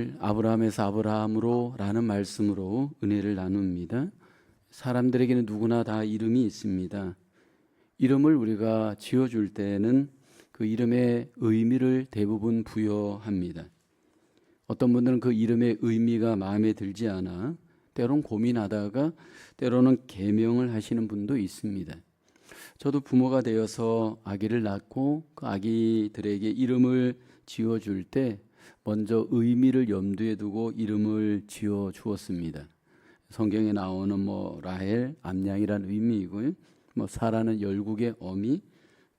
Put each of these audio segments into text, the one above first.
오늘 아브라함에서 아브라함으로 라는 말씀으로 은혜를 나눕니다. 사람들에게는 누구나 다 이름이 있습니다. 이름을 우리가 지어줄 때는 그 이름의 의미를 대부분 부여합니다. 어떤 분들은 그 이름의 의미가 마음에 들지 않아 때론 고민하다가 때로는 계명을 하시는 분도 있습니다. 저도 부모가 되어서 아기를 낳고 그 아기들에게 이름을 지어줄 때 먼저 의미를 염두에 두고 이름을 지어 주었습니다. 성경에 나오는 라헬, 암양이라는 의미이고요. 사라는 열국의 어미,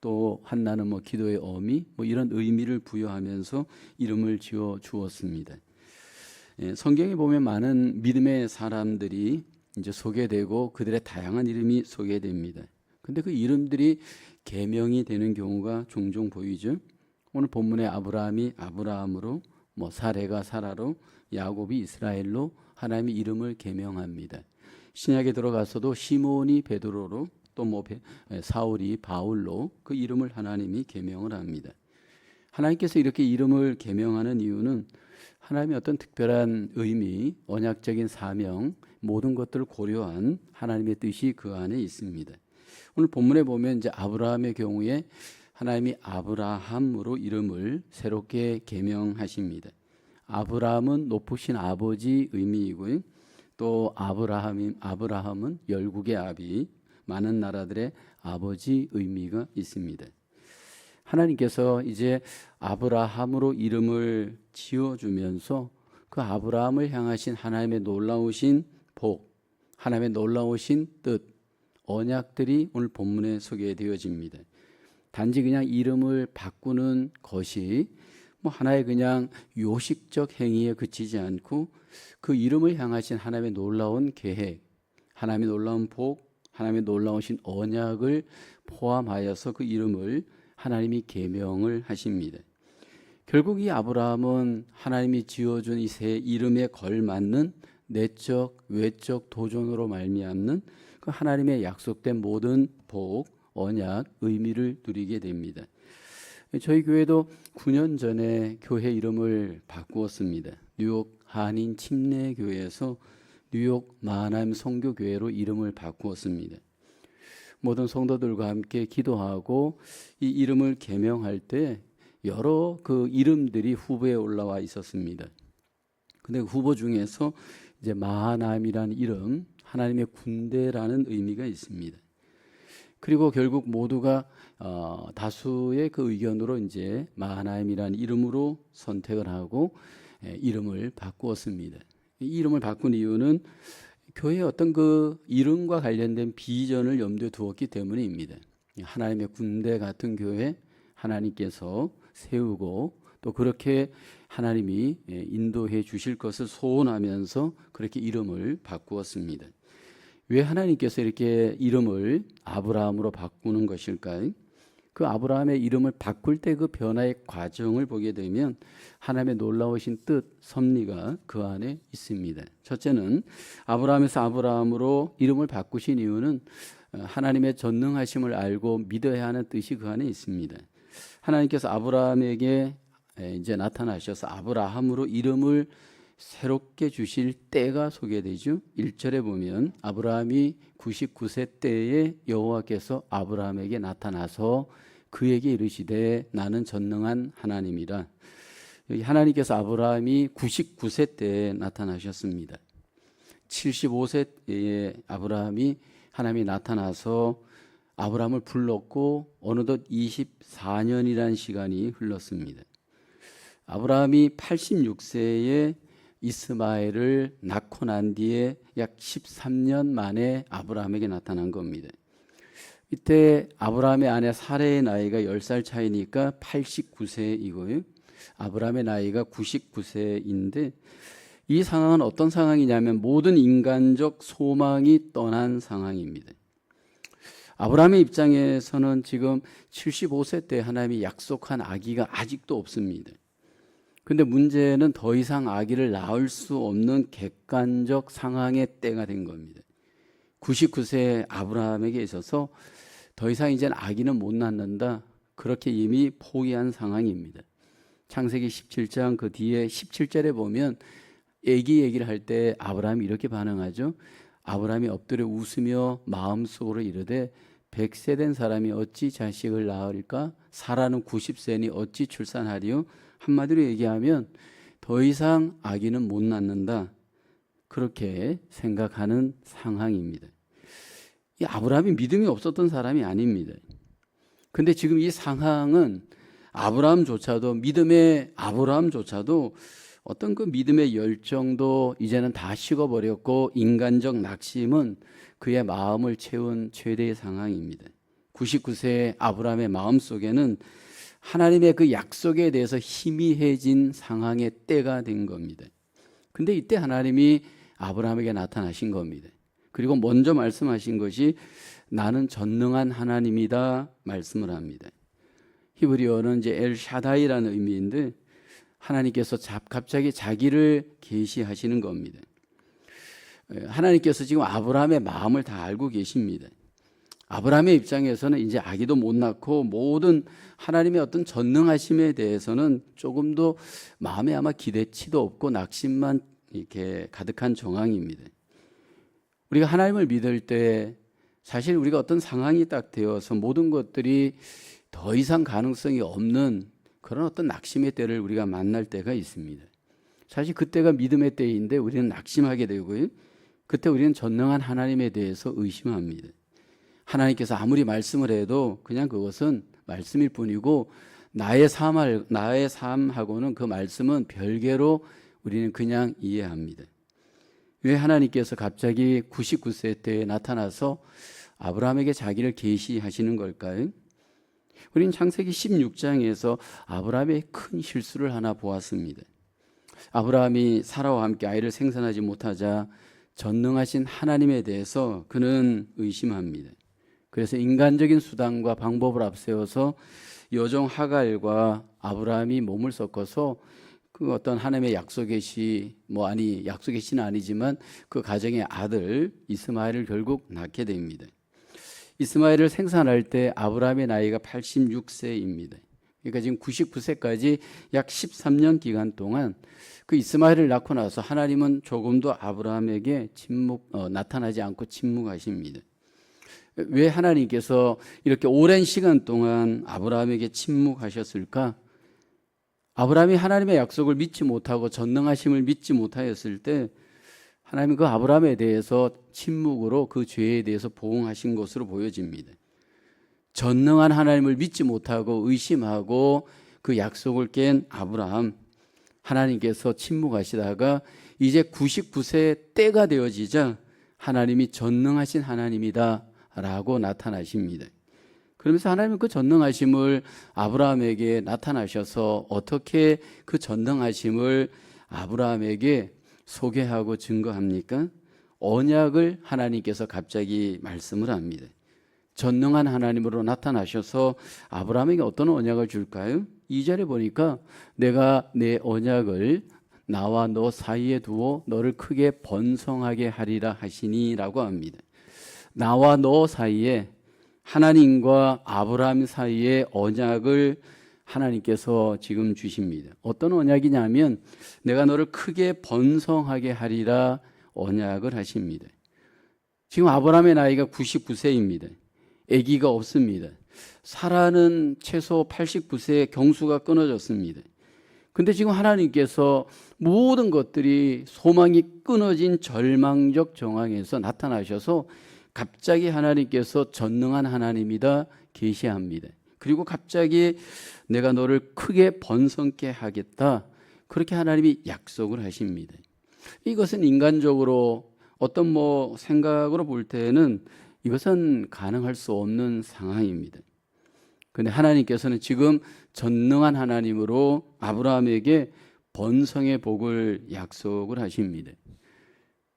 또 한나는 기도의 어미, 이런 의미를 부여하면서 이름을 지어 주었습니다. 성경에 보면 많은 믿음의 사람들이 이제 소개되고 그들의 다양한 이름이 소개됩니다. 근데 그 이름들이 계명이 되는 경우가 종종 보이죠. 오늘 본문에 아브라함이 아브라함으로, 사레가 사라로, 야곱이 이스라엘로 하나님의 이름을 계명합니다. 신약에 들어가서도 시몬이 베드로로, 또 사울이 바울로 그 이름을 하나님이 계명을 합니다. 하나님께서 이렇게 이름을 계명하는 이유는 하나님의 어떤 특별한 의미, 언약적인 사명, 모든 것들을 고려한 하나님의 뜻이 그 안에 있습니다. 오늘 본문에 보면 이제 아브라함의 경우에 하나님이 아브라함으로 이름을 새롭게 계명하십니다. 아브라함은 높으신 아버지 의미이고요. 또 아브라함은 열국의 아비, 많은 나라들의 아버지 의미가 있습니다. 하나님께서 이제 아브라함으로 이름을 지어주면서 그 아브라함을 향하신 하나님의 놀라우신 복, 하나님의 놀라우신 뜻, 언약들이 오늘 본문에 소개되어집니다. 단지 그냥 이름을 바꾸는 것이 하나의 그냥 요식적 행위에 그치지 않고 그 이름을 향하신 하나님의 놀라운 계획, 하나님의 놀라운 복, 하나님의 놀라우신 언약을 포함하여서 그 이름을 하나님이 계명을 하십니다. 결국 이 아브라함은 하나님이 지어준 이 새 이름에 걸맞는 내적, 외적 도전으로 말미암는 그 하나님의 약속된 모든 복, 언약, 의미를 누리게 됩니다. 저희 교회도 9년 전에 교회 이름을 바꾸었습니다. 뉴욕 한인 침례교회에서 뉴욕 마하나임 선교교회로 이름을 바꾸었습니다. 모든 성도들과 함께 기도하고 이 이름을 계명할 때 여러 그 이름들이 후보에 올라와 있었습니다. 근데 그 후보 중에서 이제 마하나임이라는 이름, 하나님의 군대라는 의미가 있습니다. 그리고 결국 모두가 다수의 그 의견으로 이제 마하나임이라는 이름으로 선택을 하고 이름을 바꾸었습니다. 이 이름을 바꾼 이유는 교회의 어떤 그 이름과 관련된 비전을 염두에 두었기 때문입니다. 하나님의 군대 같은 교회 하나님께서 세우고 또 그렇게 하나님이 인도해 주실 것을 소원하면서 그렇게 이름을 바꾸었습니다. 왜 하나님께서 이렇게 이름을 아브라함으로 바꾸는 것일까요? 그 아브라함의 이름을 바꿀 때 그 변화의 과정을 보게 되면 하나님의 놀라우신 뜻, 섭리가 그 안에 있습니다. 첫째는 아브라함에서 아브라함으로 이름을 바꾸신 이유는 하나님의 전능하심을 알고 믿어야 하는 뜻이 그 안에 있습니다. 하나님께서 아브라함에게 이제 나타나셔서 아브라함으로 이름을 새롭게 주실 때가 소개되죠. 1절에 보면 아브라함이 99세 때에 여호와께서 아브라함에게 나타나서 그에게 이르시되 나는 전능한 하나님이라. 하나님께서 아브라함이 99세 때에 나타나셨습니다. 75세 때에 아브라함이 하나님이 나타나서 아브라함을 불렀고 어느덧 24년이라는 시간이 흘렀습니다. 아브라함이 86세에 이스마엘을 낳고 난 뒤에 약 13년 만에 아브라함에게 나타난 겁니다. 이때 아브라함의 아내 사레의 나이가 10살 차이니까 89세이고요. 아브라함의 나이가 99세인데 이 상황은 어떤 상황이냐면 모든 인간적 소망이 떠난 상황입니다. 아브라함의 입장에서는 지금 75세 때 하나님이 약속한 아기가 아직도 없습니다. 근데 문제는 더 이상 아기를 낳을 수 없는 객관적 상황의 때가 된 겁니다. 99세 아브라함에게 있어서 더 이상 이제는 아기는 못 낳는다. 그렇게 이미 포기한 상황입니다. 창세기 17장 그 뒤에 17절에 보면 애기 얘기를 할 때 아브라함이 이렇게 반응하죠. 아브라함이 엎드려 웃으며 마음속으로 이르되 100세 된 사람이 어찌 자식을 낳을까? 사라는 90세니 어찌 출산하리요? 한마디로 얘기하면 더 이상 아기는 못 낳는다. 그렇게 생각하는 상황입니다. 이 아브라함이 믿음이 없었던 사람이 아닙니다. 근데 지금 이 상황은 아브라함조차도 믿음의 아브라함조차도 어떤 그 믿음의 열정도 이제는 다 식어버렸고 인간적 낙심은 그의 마음을 채운 최대의 상황입니다. 99세의 아브라함의 마음속에는 하나님의 그 약속에 대해서 희미해진 상황의 때가 된 겁니다. 근데 이때 하나님이 아브라함에게 나타나신 겁니다. 그리고 먼저 말씀하신 것이 나는 전능한 하나님이다 말씀을 합니다. 히브리어는 이제 엘샤다이라는 의미인데 하나님께서 갑자기 자기를 계시하시는 겁니다. 하나님께서 지금 아브라함의 마음을 다 알고 계십니다. 아브라함의 입장에서는 이제 아기도 못 낳고 모든 하나님의 어떤 전능하심에 대해서는 조금도 마음에 아마 기대치도 없고 낙심만 이렇게 가득한 정황입니다. 우리가 하나님을 믿을 때 사실 우리가 어떤 상황이 딱 되어서 모든 것들이 더 이상 가능성이 없는 그런 어떤 낙심의 때를 우리가 만날 때가 있습니다. 사실 그때가 믿음의 때인데 우리는 낙심하게 되고요. 그때 우리는 전능한 하나님에 대해서 의심합니다. 하나님께서 아무리 말씀을 해도 그냥 그것은 말씀일 뿐이고 나의 삶하고는 그 말씀은 별개로 우리는 그냥 이해합니다. 왜 하나님께서 갑자기 99세 때에 나타나서 아브라함에게 자기를 계시하시는 걸까요? 우리는 창세기 16장에서 아브라함의 큰 실수를 하나 보았습니다. 아브라함이 사라와 함께 아이를 생산하지 못하자 전능하신 하나님에 대해서 그는 의심합니다. 그래서 인간적인 수단과 방법을 앞세워서 여종 하갈과 아브라함이 몸을 섞어서 그 어떤 하나님의 약속의 약속의 씨는 아니지만 그 가정의 아들 이스마엘을 결국 낳게 됩니다. 이스마엘을 생산할 때 아브라함의 나이가 86세입니다. 그러니까 지금 99세까지 약 13년 기간 동안 그 이스마엘을 낳고 나서 하나님은 조금도 아브라함에게 나타나지 않고 침묵하십니다. 왜 하나님께서 이렇게 오랜 시간 동안 아브라함에게 침묵하셨을까? 아브라함이 하나님의 약속을 믿지 못하고 전능하심을 믿지 못하였을 때 하나님은 그 아브라함에 대해서 침묵으로 그 죄에 대해서 보응하신 것으로 보여집니다. 전능한 하나님을 믿지 못하고 의심하고 그 약속을 깬 아브라함, 하나님께서 침묵하시다가 이제 99세 때가 되어지자 하나님이 전능하신 하나님이다 라고 나타나십니다. 그러면서 하나님은 그 전능하심을 아브라함에게 나타나셔서 어떻게 그 전능하심을 아브라함에게 소개하고 증거합니까? 언약을 하나님께서 갑자기 말씀을 합니다. 전능한 하나님으로 나타나셔서 아브라함에게 어떤 언약을 줄까요? 2절에 보니까 내가 내 언약을 나와 너 사이에 두어 너를 크게 번성하게 하리라 하시니 라고 합니다. 나와 너 사이에 하나님과 아브라함 사이에 언약을 하나님께서 지금 주십니다. 어떤 언약이냐면 내가 너를 크게 번성하게 하리라 언약을 하십니다. 지금 아브라함의 나이가 99세입니다. 아기가 없습니다. 사라는 최소 89세에 경수가 끊어졌습니다. 근데 지금 하나님께서 모든 것들이 소망이 끊어진 절망적 정황에서 나타나셔서 갑자기 하나님께서 전능한 하나님이다 계시합니다. 그리고 갑자기 내가 너를 크게 번성케 하겠다 그렇게 하나님이 약속을 하십니다. 이것은 인간적으로 어떤 생각으로 볼 때는 이것은 가능할 수 없는 상황입니다. 그런데 하나님께서는 지금 전능한 하나님으로 아브라함에게 번성의 복을 약속을 하십니다.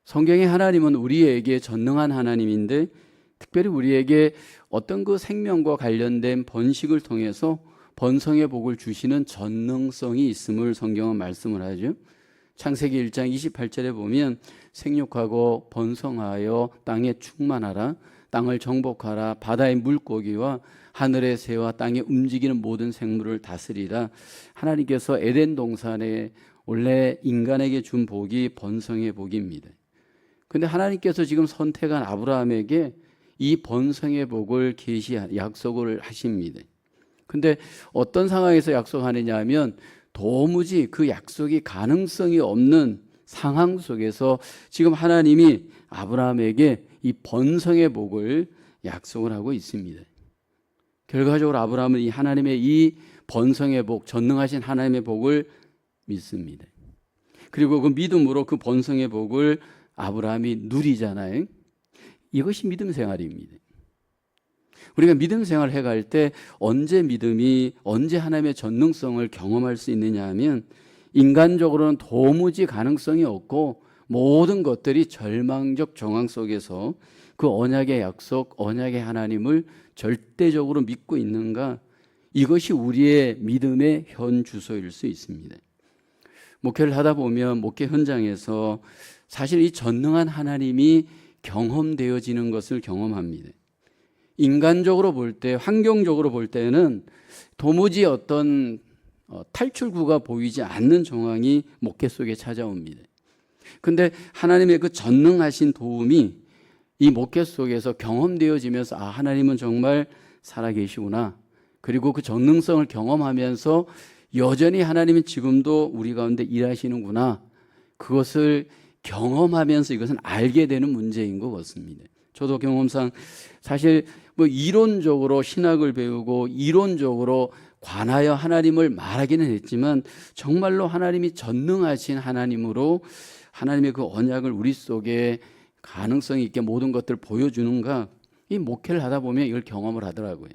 성경의 하나님은 우리에게 전능한 하나님인데 특별히 우리에게 어떤 그 생명과 관련된 번식을 통해서 번성의 복을 주시는 전능성이 있음을 성경은 말씀을 하죠. 창세기 1장 28절에 보면 생육하고 번성하여 땅에 충만하라 땅을 정복하라. 바다의 물고기와 하늘의 새와 땅에 움직이는 모든 생물을 다스리라. 하나님께서 에덴 동산에 원래 인간에게 준 복이 번성의 복입니다. 근데 하나님께서 지금 선택한 아브라함에게 이 번성의 복을 약속을 하십니다. 근데 어떤 상황에서 약속하느냐 하면 도무지 그 약속이 가능성이 없는 상황 속에서 지금 하나님이 아브라함에게 이 번성의 복을 약속을 하고 있습니다. 결과적으로 아브라함은 이 하나님의 이 번성의 복, 전능하신 하나님의 복을 믿습니다. 그리고 그 믿음으로 그 번성의 복을 아브라함이 누리잖아요. 이것이 믿음 생활입니다. 우리가 믿음 생활을 해갈 때 언제 하나님의 전능성을 경험할 수 있느냐 하면 인간적으로는 도무지 가능성이 없고 모든 것들이 절망적 정황 속에서 그 언약의 약속, 언약의 하나님을 절대적으로 믿고 있는가, 이것이 우리의 믿음의 현 주소일 수 있습니다. 목회를 하다 보면 목회 현장에서 사실 이 전능한 하나님이 경험되어지는 것을 경험합니다. 인간적으로 볼 때, 환경적으로 볼 때는 도무지 어떤 탈출구가 보이지 않는 정황이 목회 속에 찾아옵니다. 근데 하나님의 그 전능하신 도움이 이 목회 속에서 경험되어지면서 아, 하나님은 정말 살아계시구나. 그리고 그 전능성을 경험하면서 여전히 하나님은 지금도 우리 가운데 일하시는구나. 그것을 경험하면서 이것은 알게 되는 문제인 것 같습니다. 저도 경험상 사실 이론적으로 신학을 배우고 이론적으로 관하여 하나님을 말하기는 했지만 정말로 하나님이 전능하신 하나님으로 하나님의 그 언약을 우리 속에 가능성 있게 모든 것들을 보여주는가, 이 목회를 하다 보면 이걸 경험을 하더라고요.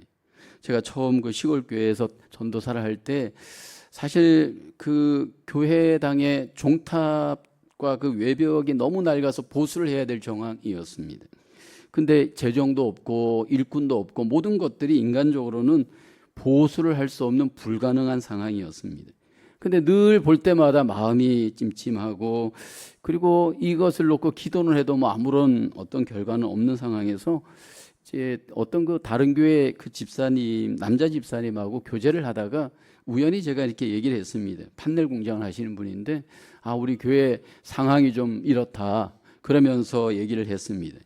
제가 처음 그 시골 교회에서 전도사를 할 때 사실 그 교회당의 종탑과 그 외벽이 너무 낡아서 보수를 해야 될 정황이었습니다. 근데 재정도 없고 일꾼도 없고 모든 것들이 인간적으로는 보수를 할 수 없는 불가능한 상황이었습니다. 근데 늘 볼 때마다 마음이 찜찜하고, 그리고 이것을 놓고 기도를 해도 아무런 어떤 결과는 없는 상황에서 이제 어떤 그 다른 교회 그 집사님, 남자 집사님하고 교제를 하다가 우연히 제가 이렇게 얘기를 했습니다. 판넬 공장을 하시는 분인데 아, 우리 교회 상황이 좀 이렇다 그러면서 얘기를 했습니다.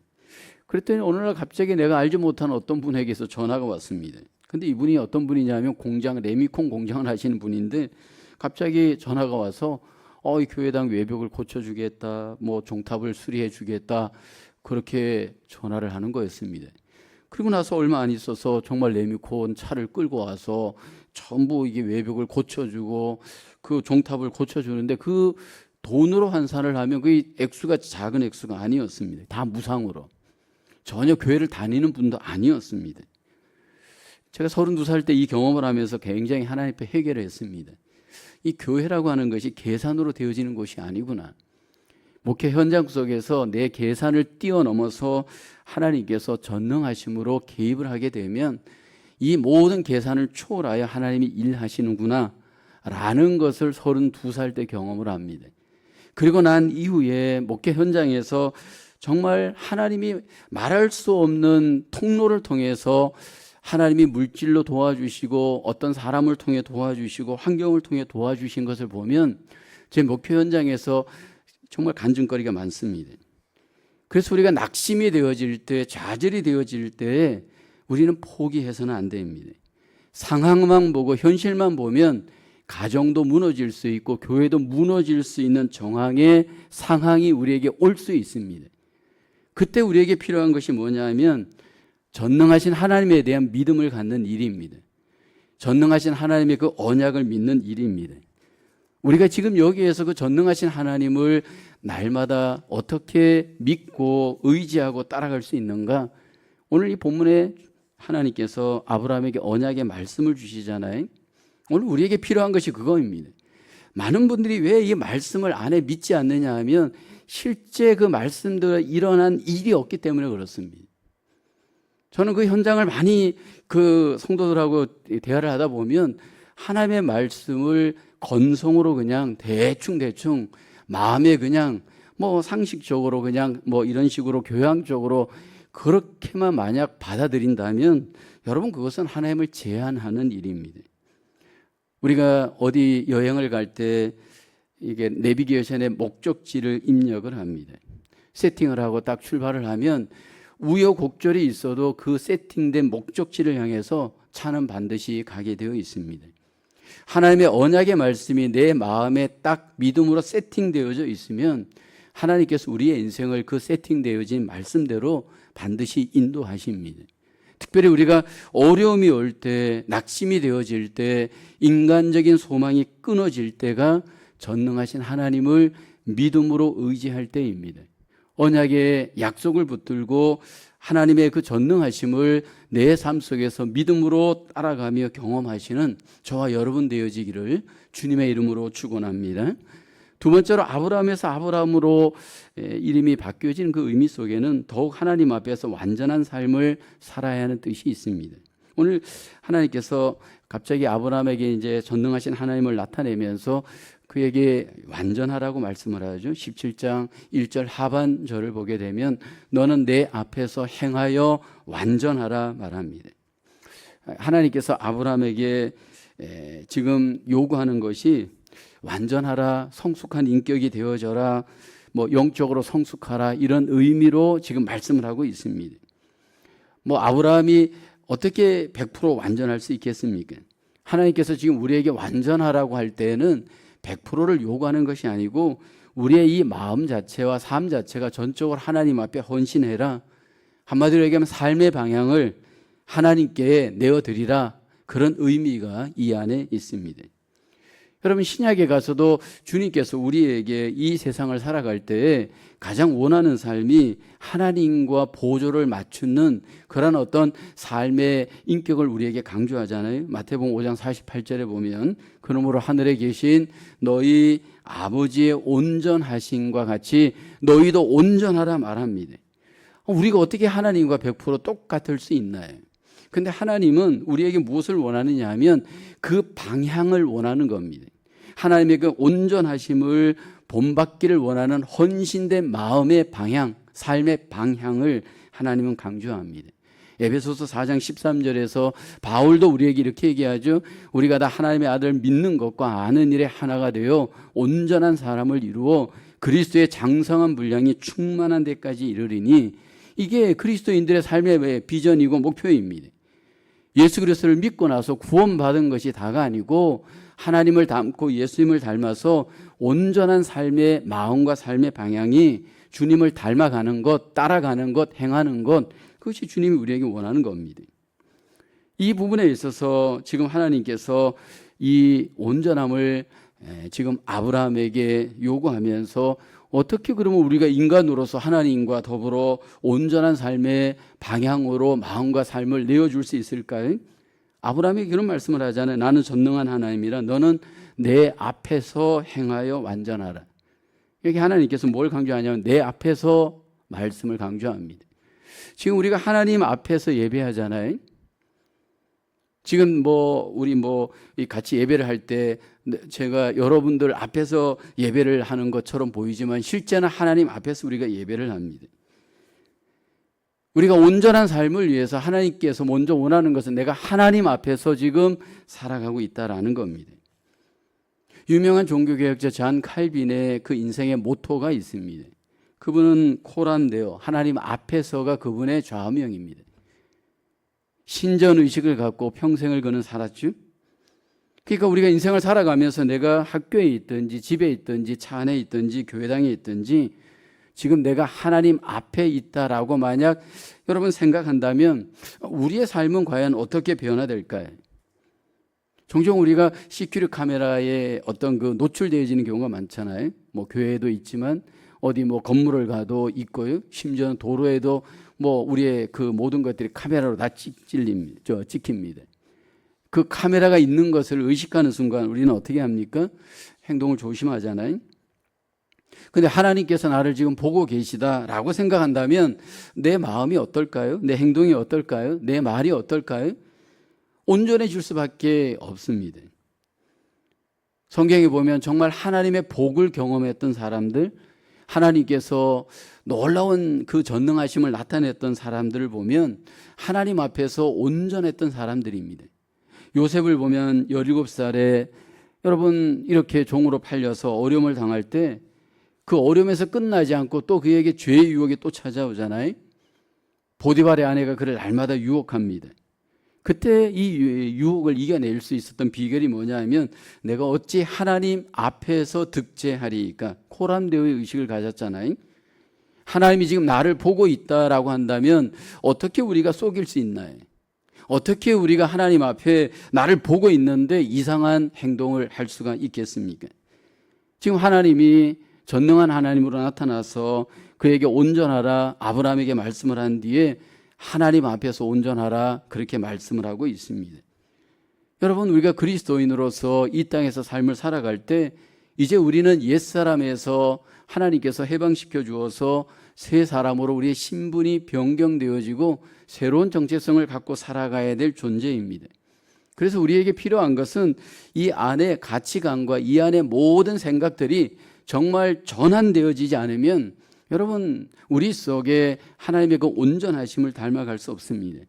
그랬더니 어느 날 갑자기 내가 알지 못한 어떤 분에게서 전화가 왔습니다. 근데 이분이 어떤 분이냐면 레미콘 공장을 하시는 분인데 갑자기 전화가 와서 이 교회당 외벽을 고쳐주겠다, 종탑을 수리해 주겠다, 그렇게 전화를 하는 거였습니다. 그리고 나서 얼마 안 있어서 정말 레미콘 차를 끌고 와서 전부 이게 외벽을 고쳐주고 그 종탑을 고쳐주는데 그 돈으로 환산을 하면 그 액수가 작은 액수가 아니었습니다. 다 무상으로. 전혀 교회를 다니는 분도 아니었습니다. 제가 32살 때 이 경험을 하면서 굉장히 하나님 앞에 회개를 했습니다. 이 교회라고 하는 것이 계산으로 되어지는 것이 아니구나. 목회 현장 속에서 내 계산을 뛰어넘어서 하나님께서 전능하심으로 개입을 하게 되면 이 모든 계산을 초월하여 하나님이 일하시는구나 라는 것을 32살 때 경험을 합니다. 그리고 난 이후에 목회 현장에서 정말 하나님이 말할 수 없는 통로를 통해서 하나님이 물질로 도와주시고 어떤 사람을 통해 도와주시고 환경을 통해 도와주신 것을 보면 제 목표 현장에서 정말 간증거리가 많습니다. 그래서 우리가 낙심이 되어질 때, 좌절이 되어질 때 우리는 포기해서는 안 됩니다. 상황만 보고 현실만 보면 가정도 무너질 수 있고 교회도 무너질 수 있는 정황의 상황이 우리에게 올 수 있습니다. 그때 우리에게 필요한 것이 뭐냐면 전능하신 하나님에 대한 믿음을 갖는 일입니다. 전능하신 하나님의 그 언약을 믿는 일입니다. 우리가 지금 여기에서 그 전능하신 하나님을 날마다 어떻게 믿고 의지하고 따라갈 수 있는가? 오늘 이 본문에 하나님께서 아브라함에게 언약의 말씀을 주시잖아요. 오늘 우리에게 필요한 것이 그거입니다. 많은 분들이 왜 이 말씀을 안에 믿지 않느냐 하면 실제 그 말씀대로 일어난 일이 없기 때문에 그렇습니다. 저는 그 현장을 많이 그 성도들하고 대화를 하다 보면 하나님의 말씀을 건성으로 그냥 대충 마음에 그냥 상식적으로 그냥 이런 식으로 교양적으로 그렇게만 만약 받아들인다면 여러분 그것은 하나님을 제한하는 일입니다. 우리가 어디 여행을 갈 때 이게 내비게이션에 목적지를 입력을 합니다. 세팅을 하고 딱 출발을 하면 우여곡절이 있어도 그 세팅된 목적지를 향해서 차는 반드시 가게 되어 있습니다. 하나님의 언약의 말씀이 내 마음에 딱 믿음으로 세팅되어져 있으면 하나님께서 우리의 인생을 그 세팅되어진 말씀대로 반드시 인도하십니다. 특별히 우리가 어려움이 올 때, 낙심이 되어질 때, 인간적인 소망이 끊어질 때가 전능하신 하나님을 믿음으로 의지할 때입니다. 언약의 약속을 붙들고 하나님의 그 전능하심을 내 삶 속에서 믿음으로 따라가며 경험하시는 저와 여러분 되어지기를 주님의 이름으로 축원합니다. 두 번째로 아브라함에서 아브라함으로 이름이 바뀌어진 그 의미 속에는 더욱 하나님 앞에서 완전한 삶을 살아야 하는 뜻이 있습니다. 오늘 하나님께서 갑자기 아브라함에게 이제 전능하신 하나님을 나타내면서 그에게 완전하라고 말씀을 하죠. 17장 1절 하반절을 보게 되면 너는 내 앞에서 행하여 완전하라 말합니다. 하나님께서 아브라함에게 지금 요구하는 것이 완전하라, 성숙한 인격이 되어져라, 뭐 영적으로 성숙하라 이런 의미로 지금 말씀을 하고 있습니다. 뭐 아브라함이 어떻게 100% 완전할 수 있겠습니까? 하나님께서 지금 우리에게 완전하라고 할 때는 100%를 요구하는 것이 아니고 우리의 이 마음 자체와 삶 자체가 전적으로 하나님 앞에 헌신해라. 한마디로 얘기하면 삶의 방향을 하나님께 내어드리라. 그런 의미가 이 안에 있습니다. 여러분 신약에 가서도 주님께서 우리에게 이 세상을 살아갈 때 가장 원하는 삶이 하나님과 보조를 맞추는 그런 어떤 삶의 인격을 우리에게 강조하잖아요. 마태복음 5장 48절에 보면 그러므로 하늘에 계신 너희 아버지의 온전하심과 같이 너희도 온전하라 말합니다. 우리가 어떻게 하나님과 100% 똑같을 수 있나요? 근데 하나님은 우리에게 무엇을 원하느냐 하면 그 방향을 원하는 겁니다. 하나님의 그 온전하심을 본받기를 원하는 헌신된 마음의 방향, 삶의 방향을 하나님은 강조합니다. 에베소서 4장 13절에서 바울도 우리에게 이렇게 얘기하죠. 우리가 다 하나님의 아들을 믿는 것과 아는 일에 하나가 되어 온전한 사람을 이루어 그리스도의 장성한 분량이 충만한 데까지 이르리니 이게 그리스도인들의 삶의 비전이고 목표입니다. 예수 그리스도를 믿고 나서 구원받은 것이 다가 아니고 하나님을 닮고 예수님을 닮아서 온전한 삶의 마음과 삶의 방향이 주님을 닮아가는 것, 따라가는 것, 행하는 것, 그것이 주님이 우리에게 원하는 겁니다. 이 부분에 있어서 지금 하나님께서 이 온전함을 지금 아브라함에게 요구하면서 어떻게 그러면 우리가 인간으로서 하나님과 더불어 온전한 삶의 방향으로 마음과 삶을 내어줄 수 있을까요? 아브라함이 그런 말씀을 하잖아요. 나는 전능한 하나님이라 너는 내 앞에서 행하여 완전하라. 여기 하나님께서 뭘 강조하냐면 내 앞에서 말씀을 강조합니다. 지금 우리가 하나님 앞에서 예배하잖아요. 지금 우리 같이 예배를 할 때 제가 여러분들 앞에서 예배를 하는 것처럼 보이지만 실제는 하나님 앞에서 우리가 예배를 합니다. 우리가 온전한 삶을 위해서 하나님께서 먼저 원하는 것은 내가 하나님 앞에서 지금 살아가고 있다라는 겁니다. 유명한 종교개혁자 잔 칼빈의 그 인생의 모토가 있습니다. 그분은 코란데요. 하나님 앞에서가 그분의 좌우명입니다. 신전의식을 갖고 평생을 그는 살았죠. 그러니까 우리가 인생을 살아가면서 내가 학교에 있든지 집에 있든지 차 안에 있든지 교회당에 있든지 지금 내가 하나님 앞에 있다라고 만약 여러분 생각한다면 우리의 삶은 과연 어떻게 변화될까요? 종종 우리가 CCTV 카메라에 어떤 그 노출되어지는 경우가 많잖아요. 교회에도 있지만 어디 건물을 가도 있고요. 심지어는 도로에도 우리의 그 모든 것들이 카메라로 다 찍힙니다. 그 카메라가 있는 것을 의식하는 순간 우리는 어떻게 합니까? 행동을 조심하잖아요. 근데 하나님께서 나를 지금 보고 계시다라고 생각한다면 내 마음이 어떨까요? 내 행동이 어떨까요? 내 말이 어떨까요? 온전해질 수밖에 없습니다. 성경에 보면 정말 하나님의 복을 경험했던 사람들, 하나님께서 놀라운 그 전능하심을 나타냈던 사람들을 보면 하나님 앞에서 온전했던 사람들입니다. 요셉을 보면 17살에 여러분 이렇게 종으로 팔려서 어려움을 당할 때 그 어려움에서 끝나지 않고 또 그에게 죄의 유혹이 또 찾아오잖아요. 보디발의 아내가 그를 날마다 유혹합니다. 그때 이 유혹을 이겨낼 수 있었던 비결이 뭐냐 하면 내가 어찌 하나님 앞에서 득제하리까, 코람데오의 의식을 가졌잖아요. 하나님이 지금 나를 보고 있다라고 한다면 어떻게 우리가 속일 수 있나요? 어떻게 우리가 하나님 앞에 나를 보고 있는데 이상한 행동을 할 수가 있겠습니까? 지금 하나님이 전능한 하나님으로 나타나서 그에게 온전하라 아브라함에게 말씀을 한 뒤에 하나님 앞에서 온전하라 그렇게 말씀을 하고 있습니다. 여러분, 우리가 그리스도인으로서 이 땅에서 삶을 살아갈 때 이제 우리는 옛사람에서 하나님께서 해방시켜 주어서 새 사람으로 우리의 신분이 변경되어지고 새로운 정체성을 갖고 살아가야 될 존재입니다. 그래서 우리에게 필요한 것은 이 안에 가치관과 이 안에 모든 생각들이 정말 전환되어지지 않으면 여러분, 우리 속에 하나님의 그 온전하심을 닮아갈 수 없습니다.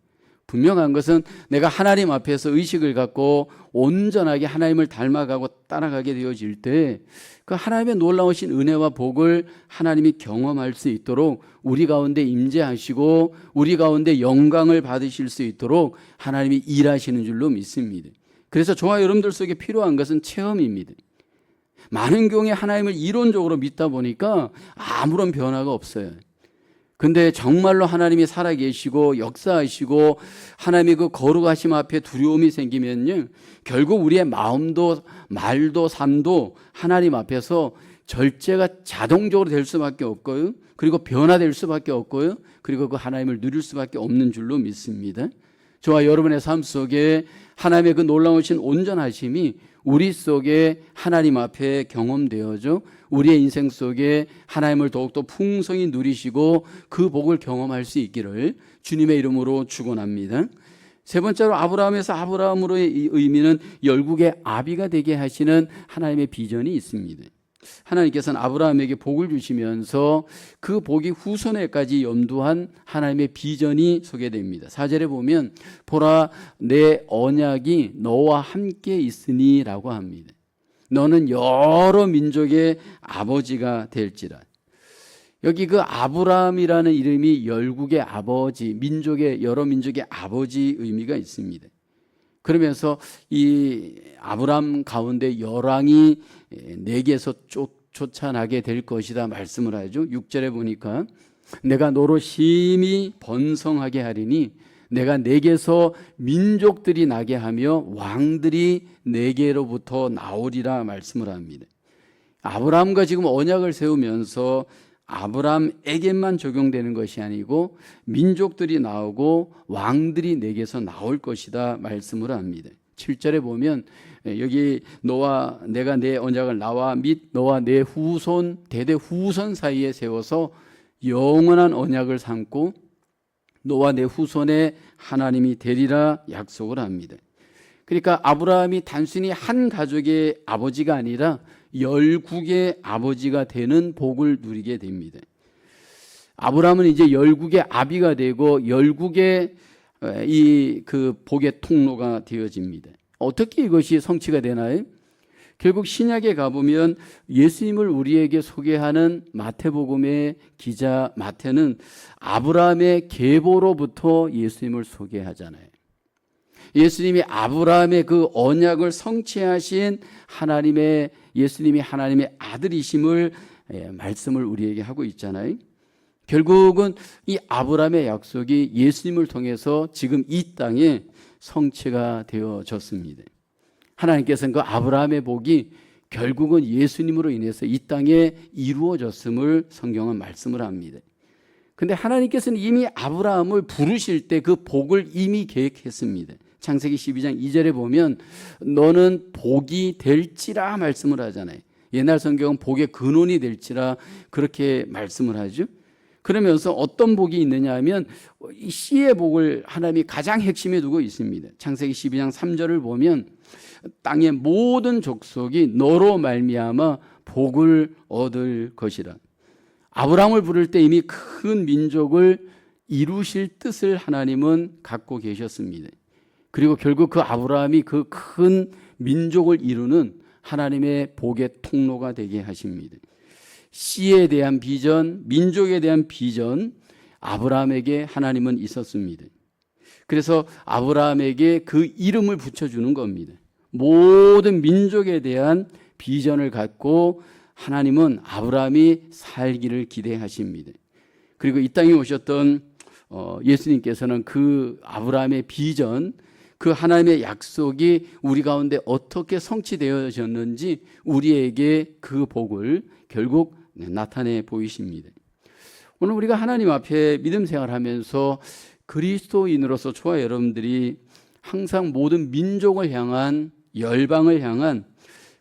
분명한 것은 내가 하나님 앞에서 의식을 갖고 온전하게 하나님을 닮아가고 따라가게 되어질 때 그 하나님의 놀라우신 은혜와 복을 하나님이 경험할 수 있도록 우리 가운데 임재하시고 우리 가운데 영광을 받으실 수 있도록 하나님이 일하시는 줄로 믿습니다. 그래서 저와 여러분들 속에 필요한 것은 체험입니다. 많은 경우에 하나님을 이론적으로 믿다 보니까 아무런 변화가 없어요. 근데 정말로 하나님이 살아계시고 역사하시고 하나님의 그 거룩하심 앞에 두려움이 생기면요, 결국 우리의 마음도 말도 삶도 하나님 앞에서 절제가 자동적으로 될 수밖에 없고요, 그리고 변화될 수밖에 없고요, 그리고 그 하나님을 누릴 수밖에 없는 줄로 믿습니다. 저와 여러분의 삶 속에 하나님의 그 놀라우신 온전하심이 우리 속에 하나님 앞에 경험되어져 우리의 인생 속에 하나님을 더욱더 풍성히 누리시고 그 복을 경험할 수 있기를 주님의 이름으로 축원합니다. 세 번째로 아브라함에서 아브라함으로의 의미는 열국의 아비가 되게 하시는 하나님의 비전이 있습니다. 하나님께서는 아브라함에게 복을 주시면서 그 복이 후손에까지 염두한 하나님의 비전이 소개됩니다. 4절에 보면 보라 내 언약이 너와 함께 있으니 라고 합니다. 너는 여러 민족의 아버지가 될지라. 여기 그 아브라함이라는 이름이 열국의 아버지, 민족의 여러 민족의 아버지 의미가 있습니다. 그러면서 이 아브라함 가운데 열왕이 내게서 쫓아나게 될 것이다 말씀을 하죠. 6절에 보니까 내가 너로 심히 번성하게 하리니 내가 내게서 민족들이 나게 하며 왕들이 내게로부터 나오리라 말씀을 합니다. 아브라함과 지금 언약을 세우면서 아브라함에게만 적용되는 것이 아니고 민족들이 나오고 왕들이 내게서 나올 것이다 말씀을 합니다. 7절에 보면 여기 너와 내가 내 언약을 나와 및 너와 내 후손 대대 후손 사이에 세워서 영원한 언약을 삼고 너와 내 후손의 하나님이 되리라 약속을 합니다. 그러니까 아브라함이 단순히 한 가족의 아버지가 아니라 열국의 아버지가 되는 복을 누리게 됩니다. 아브라함은 이제 열국의 아비가 되고 열국의 이 그 복의 통로가 되어집니다. 어떻게 이것이 성취가 되나요? 결국 신약에 가보면 예수님을 우리에게 소개하는 마태복음의 기자 마태는 아브라함의 계보로부터 예수님을 소개하잖아요. 예수님이 아브라함의 그 언약을 성취하신 하나님의 예수님이 하나님의 아들이심을 말씀을 우리에게 하고 있잖아요. 결국은 이 아브라함의 약속이 예수님을 통해서 지금 이 땅에 성취가 되어졌습니다. 하나님께서는 그 아브라함의 복이 결국은 예수님으로 인해서 이 땅에 이루어졌음을 성경은 말씀을 합니다. 그런데 하나님께서는 이미 아브라함을 부르실 때 그 복을 이미 계획했습니다. 창세기 12장 2절에 보면 너는 복이 될지라 말씀을 하잖아요. 옛날 성경은 복의 근원이 될지라 그렇게 말씀을 하죠. 그러면서 어떤 복이 있느냐 하면 이 씨의 복을 하나님이 가장 핵심에 두고 있습니다. 창세기 12장 3절을 보면 땅의 모든 족속이 너로 말미암아 복을 얻을 것이라. 아브라함을 부를 때 이미 큰 민족을 이루실 뜻을 하나님은 갖고 계셨습니다. 그리고 결국 그 아브라함이 그 큰 민족을 이루는 하나님의 복의 통로가 되게 하십니다. 씨에 대한 비전, 민족에 대한 비전, 아브라함에게 하나님은 있었습니다. 그래서 아브라함에게 그 이름을 붙여주는 겁니다. 모든 민족에 대한 비전을 갖고 하나님은 아브라함이 살기를 기대하십니다. 그리고 이 땅에 오셨던 예수님께서는 그 아브라함의 비전, 그 하나님의 약속이 우리 가운데 어떻게 성취되어졌는지 우리에게 그 복을 결국 나타내 보이십니다. 오늘 우리가 하나님 앞에 믿음 생활하면서 그리스도인으로서 저와 여러분들이 항상 모든 민족을 향한, 열방을 향한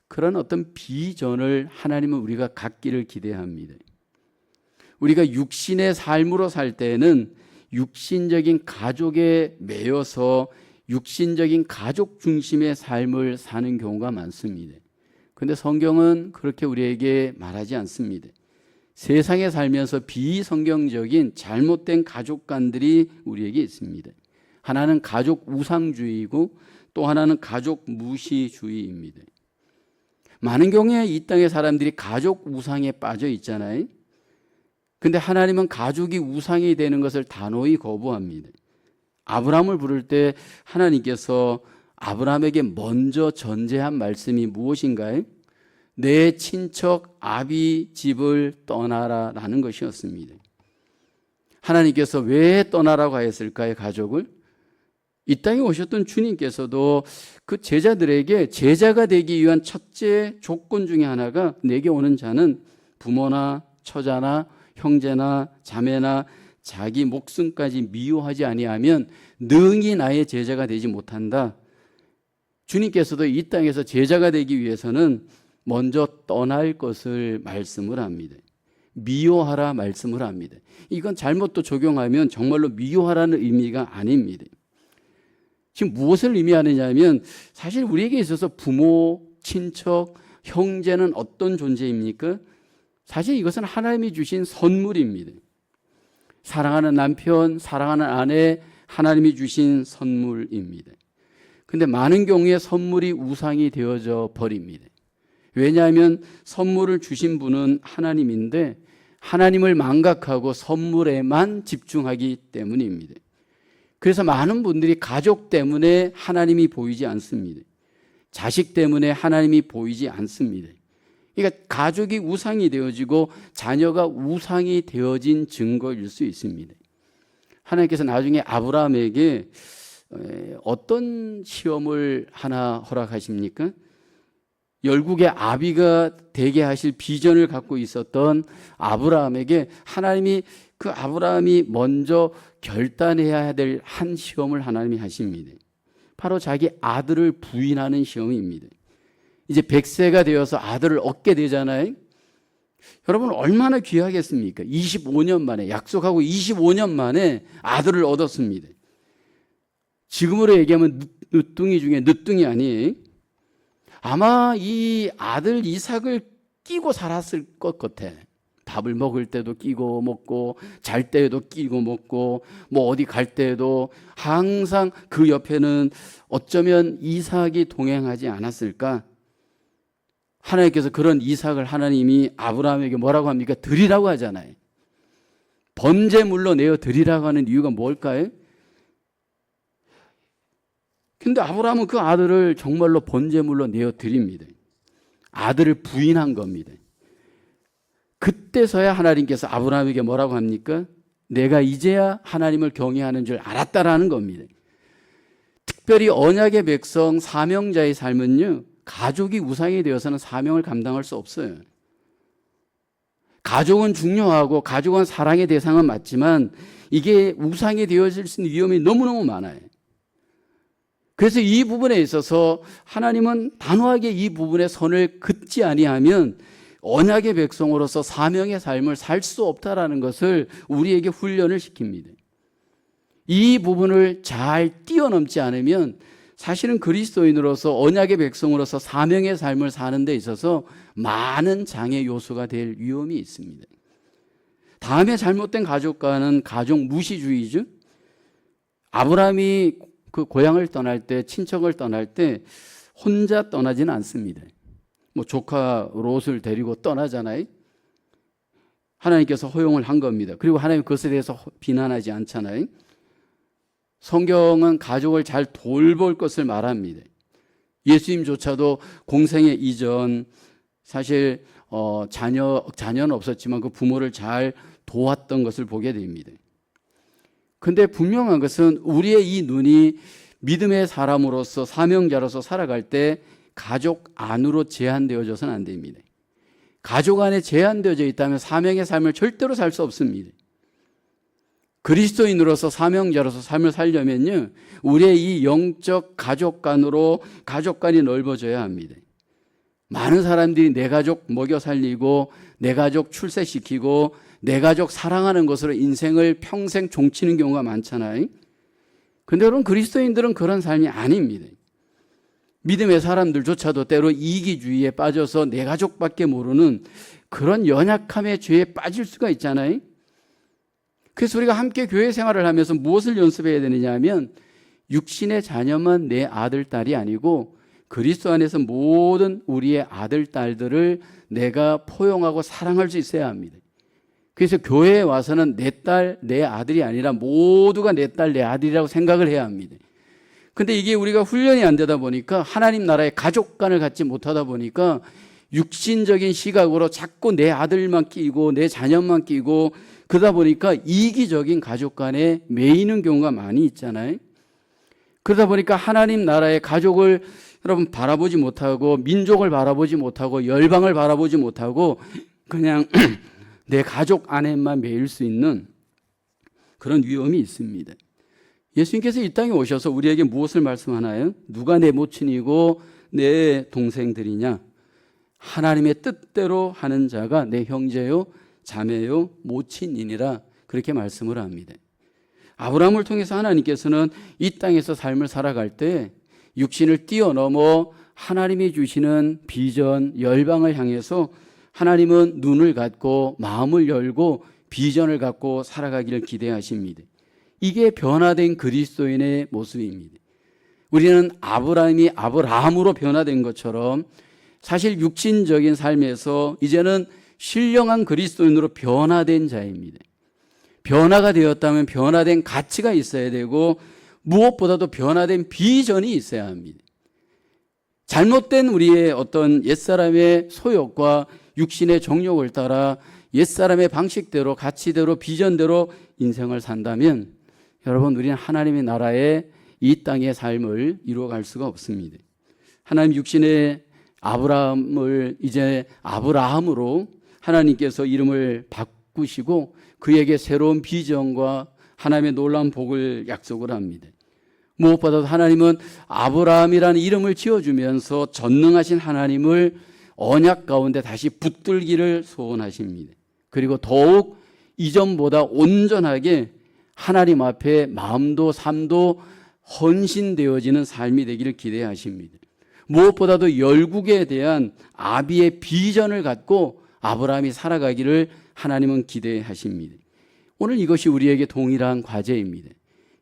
그런 어떤 비전을 하나님은 우리가 갖기를 기대합니다. 우리가 육신의 삶으로 살 때는 육신적인 가족에 매여서 육신적인 가족 중심의 삶을 사는 경우가 많습니다. 그런데 성경은 그렇게 우리에게 말하지 않습니다. 세상에 살면서 비성경적인 잘못된 가족관들이 우리에게 있습니다. 하나는 가족 우상주의이고 또 하나는 가족 무시주의입니다. 많은 경우에 이 땅의 사람들이 가족 우상에 빠져 있잖아요. 근데 하나님은 가족이 우상이 되는 것을 단호히 거부합니다. 아브라함을 부를 때 하나님께서 아브라함에게 먼저 전제한 말씀이 무엇인가요? 내 친척 아비 집을 떠나라 라는 것이었습니다. 하나님께서 왜 떠나라고 하였을까요? 가족을? 이 땅에 오셨던 주님께서도 그 제자들에게 제자가 되기 위한 첫째 조건 중에 하나가 내게 오는 자는 부모나 처자나 형제나 자매나 자기 목숨까지 미워하지 아니하면 능히 나의 제자가 되지 못한다. 주님께서도 이 땅에서 제자가 되기 위해서는 먼저 떠날 것을 말씀을 합니다. 미워하라 말씀을 합니다. 이건 잘못 또 적용하면 정말로 미워하라는 의미가 아닙니다. 지금 무엇을 의미하느냐 하면 사실 우리에게 있어서 부모, 친척, 형제는 어떤 존재입니까? 사실 이것은 하나님이 주신 선물입니다. 사랑하는 남편, 사랑하는 아내, 하나님이 주신 선물입니다. 근데 많은 경우에 선물이 우상이 되어져 버립니다. 왜냐하면 선물을 주신 분은 하나님인데 하나님을 망각하고 선물에만 집중하기 때문입니다. 그래서 많은 분들이 가족 때문에 하나님이 보이지 않습니다. 자식 때문에 하나님이 보이지 않습니다. 그러니까 가족이 우상이 되어지고 자녀가 우상이 되어진 증거일 수 있습니다. 하나님께서 나중에 아브라함에게 어떤 시험을 하나 허락하십니까? 열국의 아비가 되게 하실 비전을 갖고 있었던 아브라함에게 하나님이 그 아브라함이 먼저 결단해야 될 한 시험을 하나님이 하십니다. 바로 자기 아들을 부인하는 시험입니다. 이제 100세가 되어서 아들을 얻게 되잖아요. 여러분 얼마나 귀하겠습니까? 25년 만에, 약속하고 25년 만에 아들을 얻었습니다. 지금으로 얘기하면 늦둥이 중에 늦둥이 아니에요. 아마 이 아들 이삭을 끼고 살았을 것 같아. 밥을 먹을 때도 끼고 먹고, 잘 때에도 끼고 먹고, 뭐 어디 갈 때에도 항상 그 옆에는 어쩌면 이삭이 동행하지 않았을까? 하나님께서 그런 이삭을 하나님이 아브라함에게 뭐라고 합니까? 드리라고 하잖아요. 번제물로 내어 드리라고 하는 이유가 뭘까요? 근데 아브라함은 그 아들을 정말로 번제물로 내어 드립니다. 아들을 부인한 겁니다. 그때서야 하나님께서 아브라함에게 뭐라고 합니까? 내가 이제야 하나님을 경외하는 줄 알았다라는 겁니다. 특별히 언약의 백성 사명자의 삶은요, 가족이 우상이 되어서는 사명을 감당할 수 없어요. 가족은 중요하고 가족은 사랑의 대상은 맞지만 이게 우상이 되어질 수 있는 위험이 너무너무 많아요. 그래서 이 부분에 있어서 하나님은 단호하게 이 부분에 선을 긋지 아니하면 언약의 백성으로서 사명의 삶을 살 수 없다라는 것을 우리에게 훈련을 시킵니다. 이 부분을 잘 뛰어넘지 않으면 사실은 그리스도인으로서 언약의 백성으로서 사명의 삶을 사는 데 있어서 많은 장애 요소가 될 위험이 있습니다. 다음에 잘못된 가족과는 가족 무시주의죠. 아브라함이 그 고향을 떠날 때, 친척을 떠날 때 혼자 떠나지는 않습니다. 뭐 조카 롯을 데리고 떠나잖아요. 하나님께서 허용을 한 겁니다. 그리고 하나님 그것에 대해서 비난하지 않잖아요. 성경은 가족을 잘 돌볼 것을 말합니다. 예수님조차도 공생애 이전 사실 자녀는 없었지만 그 부모를 잘 도왔던 것을 보게 됩니다. 근데 분명한 것은 우리의 이 눈이 믿음의 사람으로서 사명자로서 살아갈 때 가족 안으로 제한되어져서는 안 됩니다. 가족 안에 제한되어져 있다면 사명의 삶을 절대로 살 수 없습니다. 그리스도인으로서 사명자로서 삶을 살려면요, 우리의 이 영적 가족관으로 가족관이 넓어져야 합니다. 많은 사람들이 내 가족 먹여 살리고 내 가족 출세시키고 내 가족 사랑하는 것으로 인생을 평생 종치는 경우가 많잖아요. 근데 여러분, 그리스도인들은 그런 삶이 아닙니다. 믿음의 사람들조차도 때로 이기주의에 빠져서 내 가족밖에 모르는 그런 연약함의 죄에 빠질 수가 있잖아요. 그래서 우리가 함께 교회 생활을 하면서 무엇을 연습해야 되느냐 하면 육신의 자녀만 내 아들, 딸이 아니고 그리스도 안에서 모든 우리의 아들, 딸들을 내가 포용하고 사랑할 수 있어야 합니다. 그래서 교회에 와서는 내 딸, 내 아들이 아니라 모두가 내 딸, 내 아들이라고 생각을 해야 합니다. 근데 이게 우리가 훈련이 안 되다 보니까 하나님 나라의 가족관을 갖지 못하다 보니까 육신적인 시각으로 자꾸 내 아들만 끼고 내 자녀만 끼고 그러다 보니까 이기적인 가족관에 매이는 경우가 많이 있잖아요. 그러다 보니까 하나님 나라의 가족을 여러분 바라보지 못하고 민족을 바라보지 못하고 열방을 바라보지 못하고 그냥 내 가족 안에만 매일 수 있는 그런 위험이 있습니다. 예수님께서 이 땅에 오셔서 우리에게 무엇을 말씀하나요? 누가 내 모친이고 내 동생들이냐? 하나님의 뜻대로 하는 자가 내 형제요 자매요 모친이니라, 그렇게 말씀을 합니다. 아브라함을 통해서 하나님께서는 이 땅에서 삶을 살아갈 때 육신을 뛰어넘어 하나님이 주시는 비전, 열방을 향해서 하나님은 눈을 갖고 마음을 열고 비전을 갖고 살아가기를 기대하십니다. 이게 변화된 그리스도인의 모습입니다. 우리는 아브라함이 아브라함으로 변화된 것처럼 사실 육신적인 삶에서 이제는 신령한 그리스도인으로 변화된 자입니다. 변화가 되었다면 변화된 가치가 있어야 되고 무엇보다도 변화된 비전이 있어야 합니다. 잘못된 우리의 어떤 옛사람의 소욕과 육신의 정욕을 따라 옛사람의 방식대로 가치대로 비전대로 인생을 산다면 여러분, 우리는 하나님의 나라의 이 땅의 삶을 이루어갈 수가 없습니다. 하나님 육신의 아브라함을 이제 아브라함으로 하나님께서 이름을 바꾸시고 그에게 새로운 비전과 하나님의 놀라운 복을 약속을 합니다. 무엇보다도 하나님은 아브라함이라는 이름을 지어주면서 전능하신 하나님을 언약 가운데 다시 붙들기를 소원하십니다. 그리고 더욱 이전보다 온전하게 하나님 앞에 마음도 삶도 헌신되어지는 삶이 되기를 기대하십니다. 무엇보다도 열국에 대한 아비의 비전을 갖고 아브라함이 살아가기를 하나님은 기대하십니다. 오늘 이것이 우리에게 동일한 과제입니다.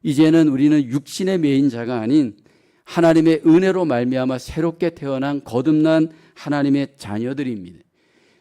이제는 우리는 육신의 매인 자가 아닌 하나님의 은혜로 말미암아 새롭게 태어난 거듭난 하나님의 자녀들입니다.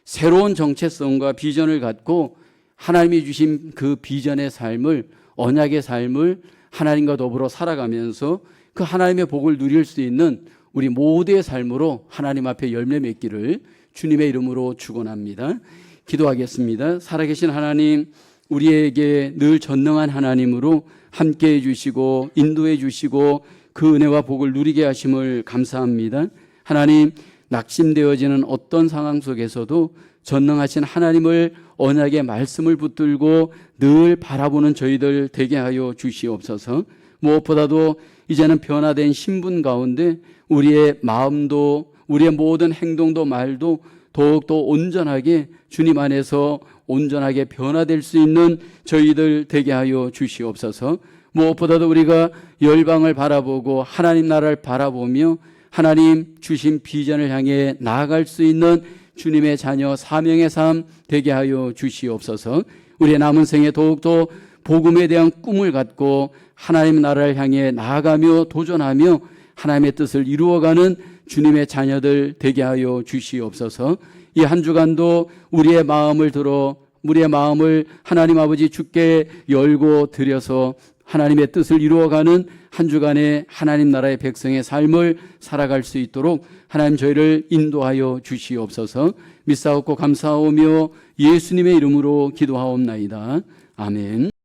새로운 정체성과 비전을 갖고 하나님이 주신 그 비전의 삶을, 언약의 삶을 하나님과 더불어 살아가면서 그 하나님의 복을 누릴 수 있는 우리 모두의 삶으로 하나님 앞에 열매 맺기를 주님의 이름으로 축원합니다. 기도하겠습니다. 살아계신 하나님, 우리에게 늘 전능한 하나님으로 함께해 주시고 인도해 주시고 그 은혜와 복을 누리게 하심을 감사합니다. 하나님, 낙심되어지는 어떤 상황 속에서도 전능하신 하나님을 언약의 말씀을 붙들고 늘 바라보는 저희들 되게 하여 주시옵소서. 무엇보다도 이제는 변화된 신분 가운데 우리의 마음도 우리의 모든 행동도 말도 더욱더 온전하게 주님 안에서 온전하게 변화될 수 있는 저희들 되게 하여 주시옵소서. 무엇보다도 우리가 열방을 바라보고 하나님 나라를 바라보며 하나님 주신 비전을 향해 나아갈 수 있는 주님의 자녀 사명의 삶 되게 하여 주시옵소서. 우리의 남은 생에 더욱더 복음에 대한 꿈을 갖고 하나님 나라를 향해 나아가며 도전하며 하나님의 뜻을 이루어가는 주님의 자녀들 되게 하여 주시옵소서. 이 한 주간도 우리의 마음을 하나님 아버지 주께 열고 드려서 하나님의 뜻을 이루어가는 한 주간의 하나님 나라의 백성의 삶을 살아갈 수 있도록 하나님 저희를 인도하여 주시옵소서. 믿사옵고 감사하오며 예수님의 이름으로 기도하옵나이다. 아멘.